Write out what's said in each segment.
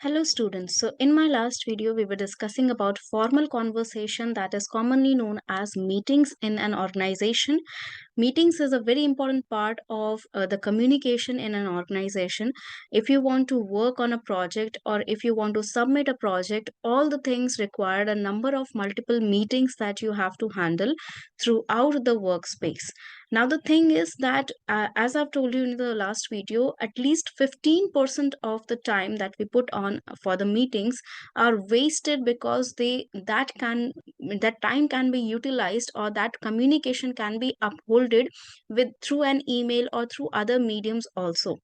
Hello students. So in my last video we were discussing about formal conversation that is commonly known as meetings in an organization. Meetings is a very important part of the communication in an organization. If you want to work on a project or if you want to submit a project, all the things required a number of multiple meetings that you have to handle throughout the workspace. Now the thing is that as I've told you in the last video, at least 15% of the time that we put on for the meetings are wasted because that time can be utilized, or that communication can be upholded with through an email or through other mediums also.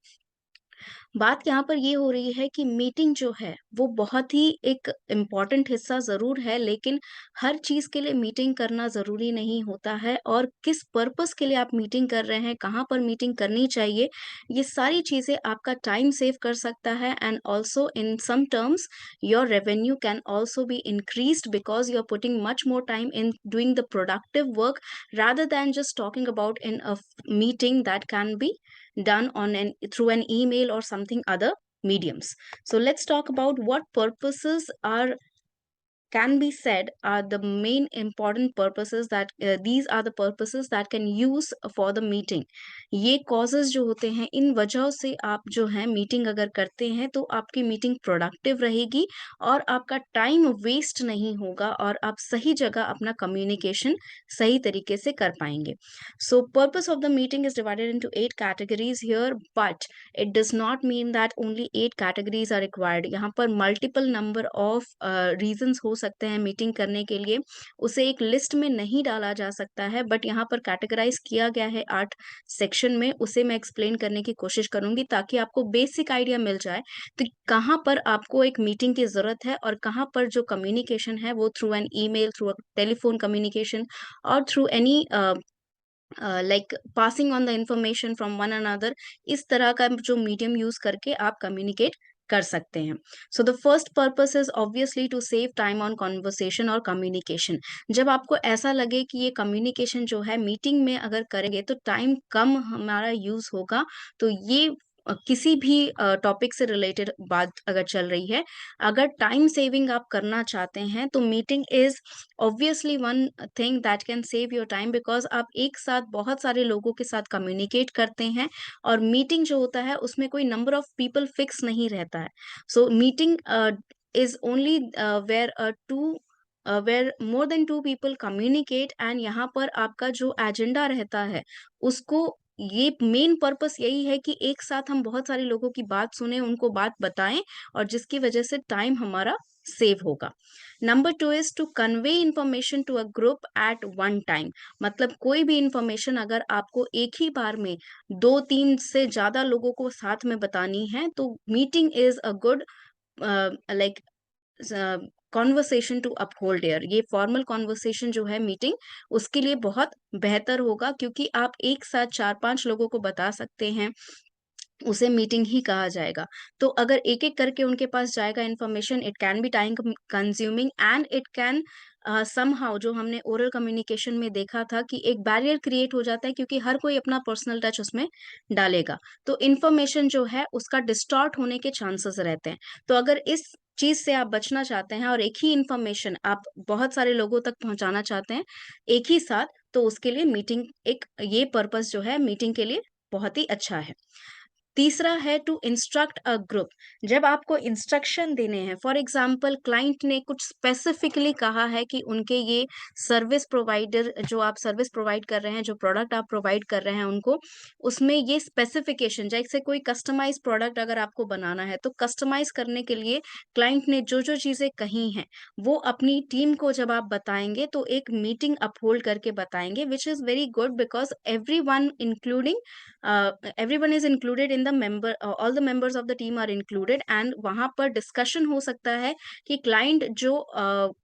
बात यहाँ पर ये हो रही है कि meeting जो है वो बहुत ही एक इम्पॉर्टेंट हिस्सा ज़रूर है, लेकिन हर चीज़ के लिए मीटिंग करना ज़रूरी नहीं होता है, और किस पर्पस के लिए आप मीटिंग कर रहे हैं, कहाँ पर मीटिंग करनी चाहिए, ये सारी चीज़ें आपका टाइम सेव कर सकता है। And also in some terms your revenue can also be increased because you are putting much more time in doing the productive work rather than just talking about in a meeting that can be done on an through an email or something other mediums. So let's talk about what purposes are can be said are the main important purposes that these are the purposes that can use for the meeting. ये causes जो होते हैं, इन वजहों से आप जो है meeting अगर करते हैं तो आपकी मीटिंग प्रोडक्टिव रहेगी और आपका टाइम वेस्ट नहीं होगा और आप सही जगह अपना कम्युनिकेशन सही तरीके से कर पाएंगे. So purpose of the meeting is divided into 8 categories here, but it does not mean that only 8 categories are required. यहाँ पर multiple number of reasons हो सकते हैं मीटिंग करने के लिए, उसे एक लिस्ट में नहीं डाला जा सकता है, बट यहाँ पर कैटेगराइज किया गया है 8 सेक्शन में. उसे मैं एक्सप्लेन करने की कोशिश करूंगी ताकि आपको बेसिक आइडिया मिल जाए तो कहाँ पर आपको एक मीटिंग की जरूरत है और कहाँ पर जो कम्युनिकेशन है वो through an email, through telephone communication और through any like passing on the information from one another, इस तरह का जो मीडियम यूज करके आप कम्युनिकेट कर सकते हैं. So the first purpose is obviously to save time on conversation और कम्युनिकेशन. जब आपको ऐसा लगे कि ये कम्युनिकेशन जो है मीटिंग में अगर करेंगे तो टाइम कम हमारा यूज होगा, तो ये किसी भी टॉपिक से रिलेटेड बात अगर चल रही है, अगर टाइम सेविंग आप करना चाहते हैं तो meeting is obviously one thing that can save your time, because आप एक साथ बहुत सारे लोगों के साथ कम्युनिकेट करते हैं और मीटिंग जो होता है उसमें कोई नंबर ऑफ पीपल फिक्स नहीं रहता है. So meeting is only where two where more than 2 people communicate, and यहाँ पर आपका जो एजेंडा रहता है उसको, ये मेन पर्पस यही है कि एक साथ हम बहुत सारे लोगों की बात सुने, उनको बात बताएं, और जिसकी वजह से टाइम हमारा सेव होगा. Number 2 is to convey information to a group at one time. मतलब कोई भी इंफॉर्मेशन अगर आपको एक ही बार में 2-3 से ज्यादा लोगों को साथ में बतानी है तो meeting is a good like conversation to uphold air. ये फॉर्मल कॉन्वर्सेशन जो है मीटिंग, उसके लिए बहुत बेहतर होगा क्योंकि आप एक साथ 4-5 लोगों को बता सकते हैं, उसे मीटिंग ही कहा जाएगा. तो अगर एक-एक करके उनके पास जाएगा information, it can be time consuming and it can somehow, जो हमने ओरल कम्युनिकेशन में देखा था कि एक बैरियर क्रिएट हो जाता है क्योंकि हर कोई अपना पर्सनल टच उसमें डालेगा, तो इन्फॉर्मेशन जो है उसका डिस्टॉर्ट होने के चांसेस रहते हैं. तो अगर इस चीज से आप बचना चाहते हैं और एक ही इन्फॉर्मेशन आप बहुत सारे लोगों तक पहुंचाना चाहते हैं एक ही साथ, तो उसके लिए मीटिंग एक ये पर्पस जो है मीटिंग के लिए बहुत ही अच्छा है. तीसरा है टू इंस्ट्रक्ट अ ग्रुप. जब आपको इंस्ट्रक्शन देने हैं, फॉर एग्जांपल क्लाइंट ने कुछ स्पेसिफिकली कहा है कि उनके ये सर्विस प्रोवाइडर, जो आप सर्विस प्रोवाइड कर रहे हैं, जो प्रोडक्ट आप प्रोवाइड कर रहे हैं उनको, उसमें ये स्पेसिफिकेशन, जैसे कोई कस्टमाइज प्रोडक्ट अगर आपको बनाना है तो कस्टमाइज करने के लिए क्लाइंट ने जो जो चीजें कही हैं वो अपनी टीम को जब आप बताएंगे तो एक मीटिंग अपहोल्ड करके बताएंगे, which is very good because everyone is included in the member, all the members of the team are included, and वहां पर डिस्कशन हो सकता है कि क्लाइंट जो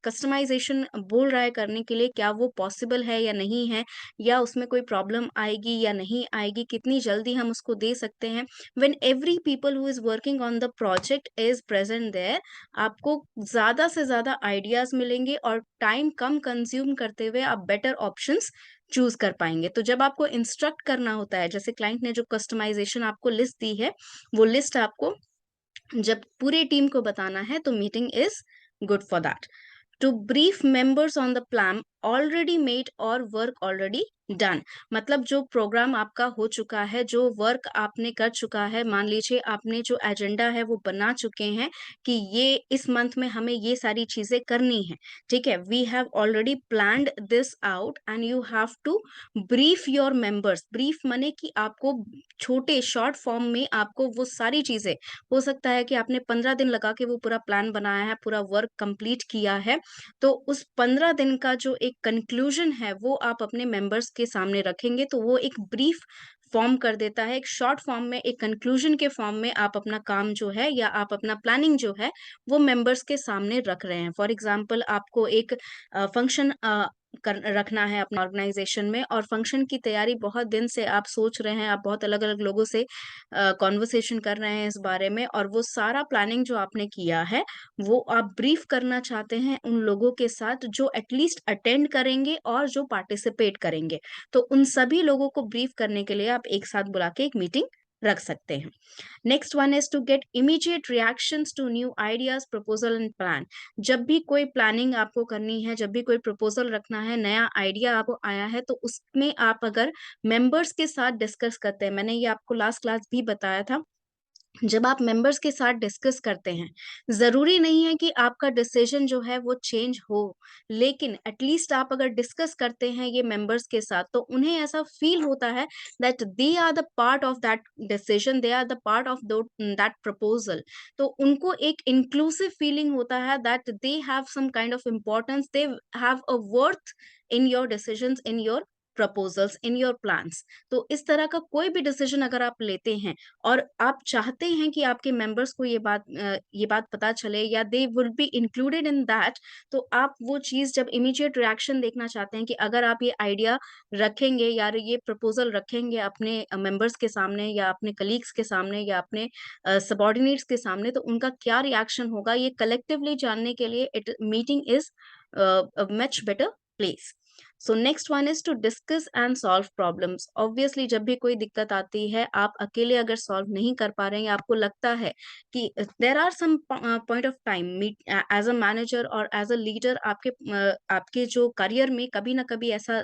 कस्टमाइजेशन बोल रहा है करने के लिए क्या वो पॉसिबल है या नहीं है, या उसमें कोई प्रॉब्लम आएगी या नहीं आएगी, कितनी जल्दी हम उसको दे सकते हैं. When every people who is working on the project is present there, आपको ज्यादा से ज्यादा आइडियाज मिलेंगे और टाइम कम कंज्यूम करते हुए आप बेटर ऑप्शंस चूज कर पाएंगे. तो जब आपको इंस्ट्रक्ट करना होता है, जैसे क्लाइंट ने जो कस्टमाइजेशन आपको लिस्ट दी है, वो लिस्ट आपको जब पूरे टीम को बताना है तो meeting is good for that. To brief members on the plan already made और वर्क ऑलरेडी डन। मतलब जो प्रोग्राम आपका हो चुका है, जो वर्क आपने कर चुका है, मान लीजिए आपने जो एजेंडा है वो बना चुके हैं कि ये इस मंथ में हमें ये सारी चीजें करनी है, ठीक है, we have already planned this out and you have to brief your members. Brief माने कि आपको छोटे शॉर्ट फॉर्म में आपको वो सारी चीजें, हो सकता है कि आपने 15 दिन लगा के वो पूरा प्लान बनाया है, पूरा वर्क कंप्लीट किया है, तो उस 15 दिन का जो एक कंक्लूजन है वो आप अपने मेंबर्स के सामने रखेंगे, तो वो एक ब्रीफ फॉर्म कर देता है, एक शॉर्ट फॉर्म में, एक कंक्लूजन के फॉर्म में आप अपना काम जो है या आप अपना प्लानिंग जो है वो मेंबर्स के सामने रख रहे हैं। फॉर एग्जांपल आपको एक फंक्शन रखना है अपने ऑर्गेनाइजेशन में, और फंक्शन की तैयारी बहुत दिन से आप सोच रहे हैं, आप बहुत अलग अलग लोगों से कॉन्वर्सेशन कर रहे हैं इस बारे में, और वो सारा प्लानिंग जो आपने किया है वो आप ब्रीफ करना चाहते हैं उन लोगों के साथ जो एटलीस्ट अटेंड करेंगे और जो पार्टिसिपेट करेंगे। तो उन सभी लोगों को ब्रीफ करने के लिए आप एक साथ बुला के एक मीटिंग रख सकते हैं। Next one is to get immediate reactions to new ideas, proposal and plan. जब भी कोई प्लानिंग आपको करनी है, जब भी कोई प्रपोजल रखना है, नया आइडिया आपको आया है, तो उसमें आप अगर मेंबर्स के साथ डिस्कस करते हैं, मैंने ये आपको लास्ट क्लास भी बताया था, जब आप मेंबर्स के साथ डिस्कस करते हैं, ज़रूरी नहीं है कि आपका डिसीजन जो है वो चेंज हो, लेकिन एटलीस्ट आप अगर डिस्कस करते हैं ये मेंबर्स के साथ, तो उन्हें ऐसा फील होता है that they are the part of that decision, they are the part of that proposal. तो उनको एक इंक्लूसिव फीलिंग होता है that they have some kind of importance, they have a worth in your decisions, in your proposals, in your plans. तो इस तरह का कोई भी डिसीजन अगर आप लेते हैं और आप चाहते हैं कि आपके मेंबर्स को ये बात पता चले या they will be included in that, तो आप वो चीज़ जब इमीडिएट रिएक्शन देखना चाहते हैं कि अगर आप ये आइडिया रखेंगे या ये प्रपोजल रखेंगे अपने मेंबर्स के सामने या अपने कलीग्स के सामने या अपने सबॉर्डिनेट्स के सामने, तो उनका क्या रिएक्शन होगा, ये कलेक्टिवली जानने के लिए it meeting is much better place. So next one is to discuss and solve problems. Obviously जब भी कोई दिक्कत आती है, आप अकेले अगर सॉल्व नहीं कर पा रहे हैं, आपको लगता है कि there are some point of time, as a manager और एज अ लीडर, आपके जो करियर में कभी ना कभी ऐसा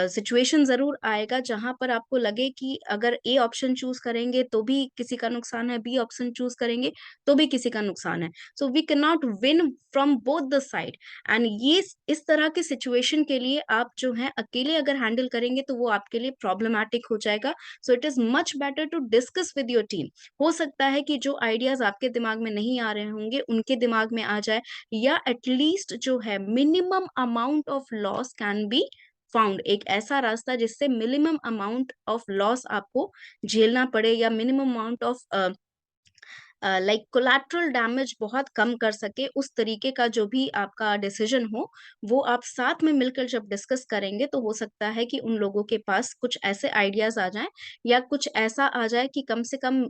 सिचुएशन ज़रूर आएगा जहाँ पर आपको लगे कि अगर ए ऑप्शन चूज़ करेंगे तो भी किसी का नुकसान है, बी ऑप्शन चूज़ करेंगे तो भी किसी का नुकसान है। So we can not win from both the side, and ये इस तरह के सिचुएशन के लिए आप जो है अकेले अगर हैंडल करेंगे तो वो आपके लिए प्रॉब्लमैटिक हो जाएगा। So it is much better to discuss with your team. हो सकता है कि जो आइडियाज़ आपके दिमाग में नहीं आ रहे होंगे, उनके दिमाग में आ जाए, या एटलीस्ट जो है minimum amount of loss can be found. एक ऐसा रास्ता जिससे मिनिमम अमाउंट ऑफ लॉस आपको झेलना पड़े, या minimum amount of like collateral damage बहुत कम कर सके, उस तरीके का जो भी आपका डिसीजन हो, वो आप साथ में मिलकर जब डिस्कस करेंगे तो हो सकता है कि उन लोगों के पास कुछ ऐसे आइडियाज आ जाएं, या कुछ ऐसा आ जाए कि कम से कम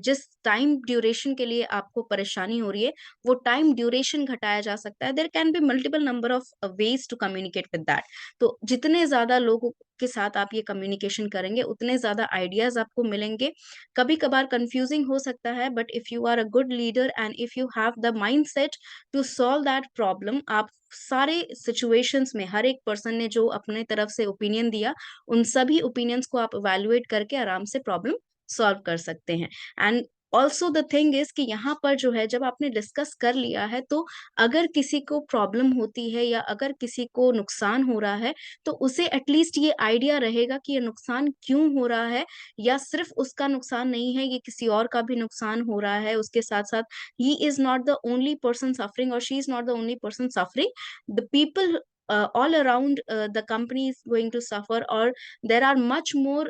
जिस टाइम ड्यूरेशन के लिए आपको परेशानी हो रही है, वो टाइम ड्यूरेशन घटाया जा सकता है। There can be multiple number of ways to communicate with that. तो जितने ज्यादा लोगों के साथ आप ये कम्युनिकेशन करेंगे, उतने ज्यादा आइडियाज आपको मिलेंगे। कभी कभार कंफ्यूजिंग हो सकता है, but if you are a good leader and if you have the mindset to solve that problem, आप सारे सिचुएशंस में हर एक पर्सन ने जो अपने तरफ से ओपिनियन दिया, उन सभी ओपिनियंस को आप इवैल्यूएट करके आराम से प्रॉब्लम सॉल्व कर सकते हैं। And also the thing is कि यहाँ पर जो है, जब आपने डिस्कस कर लिया है, तो अगर किसी को प्रॉब्लम होती है या अगर किसी को नुकसान हो रहा है, तो उसे एटलीस्ट ये आइडिया रहेगा कि ये नुकसान क्यों हो रहा है, या सिर्फ उसका नुकसान नहीं है, ये किसी और का भी नुकसान हो रहा है उसके साथ-साथ। He is not the only person suffering, और she is not the only person suffering. The people all around the company is going to suffer, or there are much more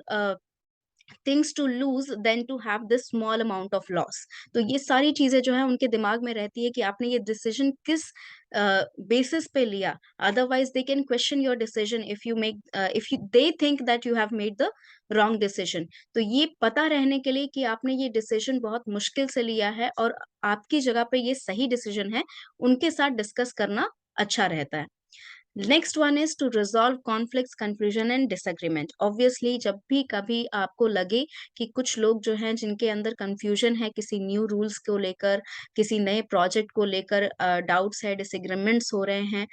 things to lose than to have this small amount of loss। तो ये सारी चीजें जो है उनके दिमाग में रहती है कि आपने ये डिसीजन किस बेसिस पे लिया। Otherwise they can question your decision if you make, if you they think that you have made the wrong decision. तो ये पता रहने के लिए कि आपने ये डिसीजन बहुत मुश्किल से लिया है और आपकी जगह पे ये सही डिसीजन है, उनके साथ डिस्कस करना अच्छा रहता है। Next one is to resolve conflicts, confusion and disagreement. Obviously जब भी कभी आपको लगे कि कुछ लोग जो हैं जिनके अंदर कंफ्यूजन है किसी न्यू रूल्स को लेकर, किसी नए प्रोजेक्ट को लेकर, डाउट्स है, डिसएग्रीमेंट्स हो रहे हैं,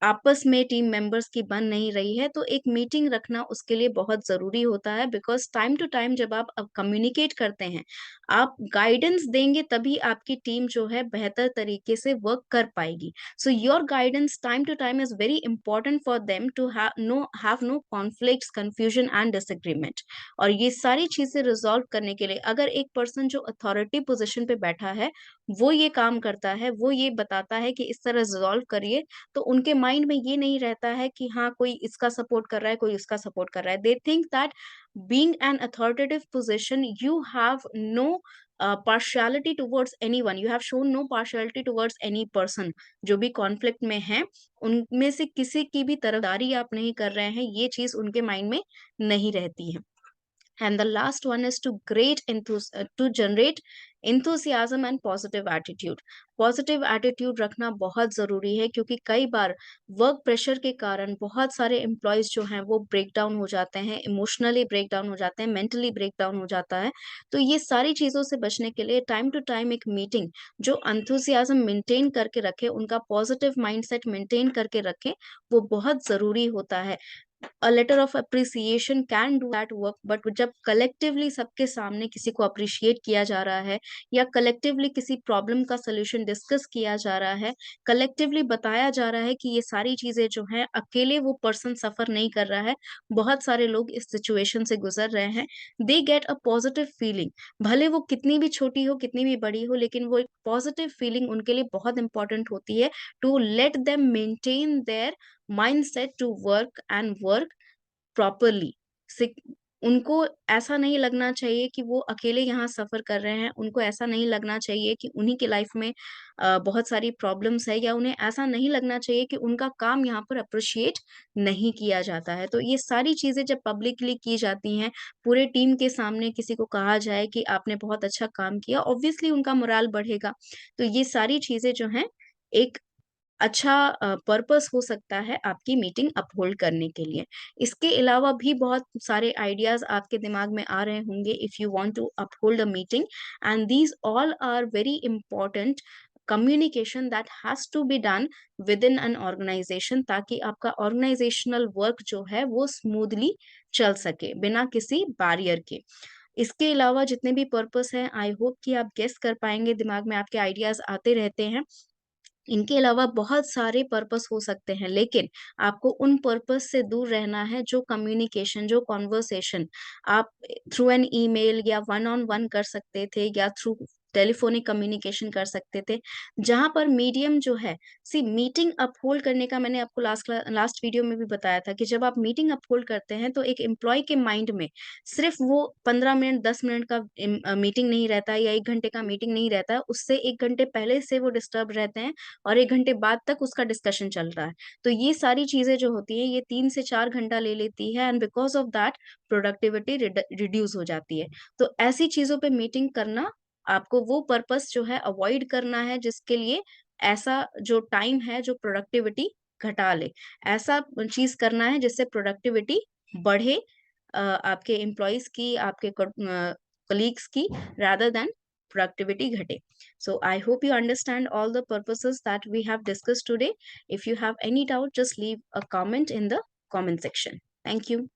आपस में टीम मेंबर्स की बन नहीं रही है, तो एक मीटिंग रखना उसके लिए बहुत ज़रूरी होता है। बिकॉज़ टाइम टू टाइम जब आप कम्युनिकेट करते हैं, आप गाइडेंस देंगे तभी आपकी टीम जो है बेहतर तरीके से वर्क कर पाएगी। So your guidance time to time is very important for them to have no conflicts, confusion and disagreement. और ये सारी चीज़ें रिज़ॉल्व करने के लिए अगर एक पर्सन जो अथॉरिटी पोज़ीशन पे बैठा है, वो ये काम करता है, वो ये बताता है कि इस तरह रिज़ॉल्व करिए, तो उनके माइंड में ये नहीं रहता है कि हाँ, कोई इसका सपोर्ट कर रहा है, कोई उसका सपोर्ट कर रहा है। They think that being an authoritative position you have no partiality towards anyone, you have shown no partiality towards any person. जो भी कॉन्फ्लिक्ट में हैं, उनमें से किसी की भी तरफदारी आप नहीं कर रहे हैं, ये चीज़ उनके माइंड में नहीं रहती है। And the last one is to generate enthusiasm and positive attitude. Positive attitude रखना बहुत ज़रूरी है क्योंकि कई बार वर्क प्रेशर के कारण बहुत सारे एम्प्लॉयज़ जो हैं वो ब्रेक डाउन हो जाते हैं, इमोशनली ब्रेक डाउन हो जाते हैं, मेंटली ब्रेक डाउन हो जाता है। तो ये सारी चीज़ों से बचने के लिए टाइम टू टाइम एक मीटिंग जो एंथुसियाज्म मेंटेन करके रखे, उनका पॉजिटिव माइंडसेट मेंटेन करके रखे, वो बहुत ज़रूरी होता है। A letter of appreciation can do that work, but जब कलेक्टिवली सबके सामने किसी को अप्रिशिएट किया जा रहा है या कलेक्टिवली किसी प्रॉब्लम का सॉल्यूशन डिस्कस किया जा रहा है, कलेक्टिवली बताया जा रहा है कि ये सारी चीजें जो हैं अकेले वो पर्सन सफर नहीं कर रहा है, बहुत सारे लोग इस सिचुएशन से गुजर रहे हैं, they get a positive feeling. भले वो कितनी भी छोटी हो, कितनी भी बड़ी हो, लेकिन वो एक पॉजिटिव फीलिंग उनके लिए बहुत इंपॉर्टेंट होती है to let them maintain their mindset to work and work properly। उनको ऐसा नहीं लगना चाहिए कि वो अकेले यहाँ सफ़र कर रहे हैं, उनको ऐसा नहीं लगना चाहिए कि उन्हीं की लाइफ में बहुत सारी प्रॉब्लम्स है, या उन्हें ऐसा नहीं लगना चाहिए कि उनका काम यहाँ पर अप्रिशिएट नहीं किया जाता है। तो ये सारी चीज़ें जब पब्लिकली की जाती हैं, पूरे टीम के सामने किसी को कहा जाए कि आपने बहुत अच्छा काम किया, ऑब्वियसली उनका मोराल बढ़ेगा। तो ये सारी चीज़ें जो हैं, एक अच्छा पर्पस हो सकता है आपकी मीटिंग अपहोल्ड करने के लिए। इसके अलावा भी बहुत सारे आइडियाज़ आपके दिमाग में आ रहे होंगे if you want to uphold a meeting, and these all are very important communication that has to be done within an organisation, ताकि आपका ऑर्गनाइज़ेशनल वर्क जो है वो स्मूथली चल सके, बिना किसी बैरियर के। इसके अलावा जितने भी पर्पस हैं, आई होप कि आप गेस कर पाएँगे, दिमाग में आपके आइडियाज़ आते रहते हैं। इनके अलावा बहुत सारे पर्पस हो सकते हैं, लेकिन आपको उन पर्पस से दूर रहना है जो कम्युनिकेशन, जो कन्वर्सेशन आप थ्रू एन ईमेल या वन ऑन वन कर सकते थे, या थ्रू टेलीफोनिक कम्युनिकेशन कर सकते थे, जहाँ पर मीडियम जो है, सी मीटिंग अपहोल्ड करने का मैंने आपको लास्ट वीडियो में भी बताया था कि जब आप मीटिंग अपहोल्ड करते हैं तो एक एम्प्लॉय के माइंड में सिर्फ वो 15 मिनट 10 मिनट का मीटिंग नहीं रहता है, या 1 घंटे का मीटिंग नहीं रहता है, उससे 1 घंटे पहले से वो डिस्टर्ब रहते हैं और 1 घंटे बाद तक उसका डिस्कशन चल रहा है। तो ये सारी चीज़ें जो होती हैं, ये 3 से 4 घंटा ले लेती है, and because of that productivity reduce हो जाती है। तो ऐसी चीज़ों पे मीटिंग करना, आपको वो पर्पस जो है अवॉइड करना है जिसके लिए ऐसा जो टाइम है जो प्रोडक्टिविटी घटा ले। ऐसा चीज़ करना है जिससे प्रोडक्टिविटी बढ़े, आपके एम्प्लॉइज़ की, आपके कलीग्स की, rather than productivity घटे। So I hope you understand all the purposes that we have discussed today. If you have any doubt, just leave a comment in the comment section. Thank you.